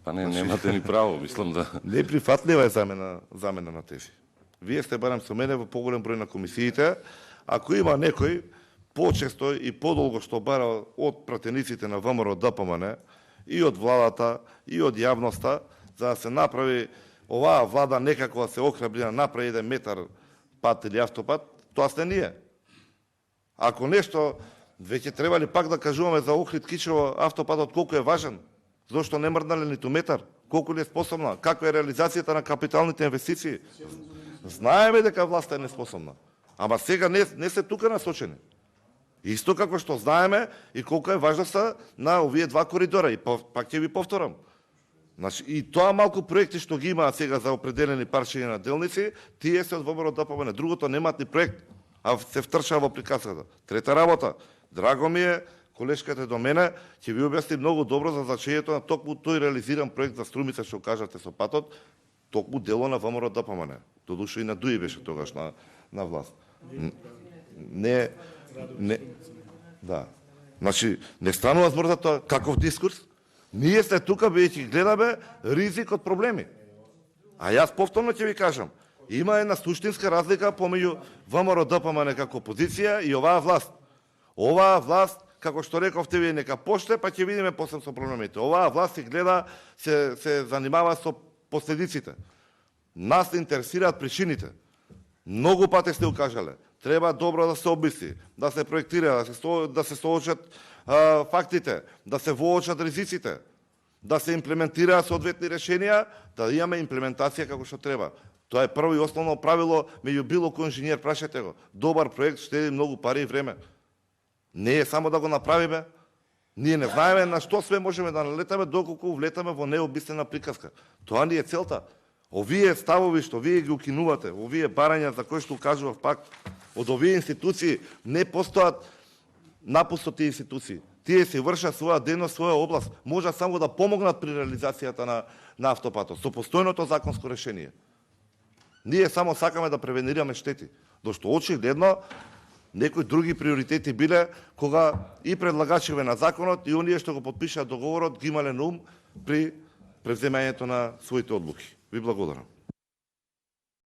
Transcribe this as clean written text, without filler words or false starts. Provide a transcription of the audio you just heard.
Па не, немате ни право, мислам да... Неприфатлива е замена на тези. Вие сте барем со мене во поголем број на комисиите. Ако има некој почесто и подолго што бара од пратениците на ВМРО ДПМН и од владата и од јавноста, за да се направи оваа влада некако да се охрабри да направи 1 метар пат или автопат, тоа сте ние. Ако нешто, веќе требали пак да кажуваме за Охрид Кичево автопатот колку е важен, зашто не мрднале ниту метар, колку ли е способна, каква е реализацијата на капиталните инвестиции. Знаеме дека власта е неспособна, ама сега не се тука насочени. Исто како што знаеме и колку е важноста на овие 2 коридора. И пак ќе ви повторам. Значи, и тоа малку проекти што ги имаат сега за определени парчиња на делници, тие се од ВМРО ДПМН. Другото немаат ни проект, а се втрча во приказката. Трета работа. Драго ми е, колешката до мене ќе ви објасни многу добро за значењето на токму тој реализиран проект за Струмица што кажате со патот, токму дело на ВМРО ДПМН. Додуше и на ДУИ беше тогаш на власт. Не, да. Значи, не станува збор за тоа каков дискурс. Ние сте тука бидејќи гледаме ризик од проблеми. А јас повторно ќе ви кажам, има една суштинска разлика помеѓу ВМРО ДПМН како опозиција и оваа власт. Оваа власт, како што рековте вие, нека поште, па ќе видиме после со проблемите. Оваа власт се гледа, се занимава со последиците. Нас не интересираат причините. Многу пати сте укажале. Треба добро да се обмисли, да се проектира, да се соочат фактите, да се воочат ризиците, да се имплементираат соодветни решенија, да имаме имплементација како што треба. Тоа е прво и основно правило меѓу било кој инженер, прашајте го. Добар проект штеди многу пари и време. Не е само да го направиме. Ние не знаеме на што све можеме да налетаме доколку влетаме во необмислена приказка. Тоа ни е целта. Овие ставови што вие ги укинувате, овие барања за кои што кажував пак, од овие институции не постојат напусто тие институции. Тие си вршат своја дејност, своја област. Може само да помогнат при реализацијата на автопатот, со постојното законско решение. Ние само сакаме да превенираме штети. Дошто очигледно некои други приоритети биле кога и предлагачиве на законот и оние што го подпишаат договорот ги имале на ум при преземањето на своите одлуки. Ви благодарам.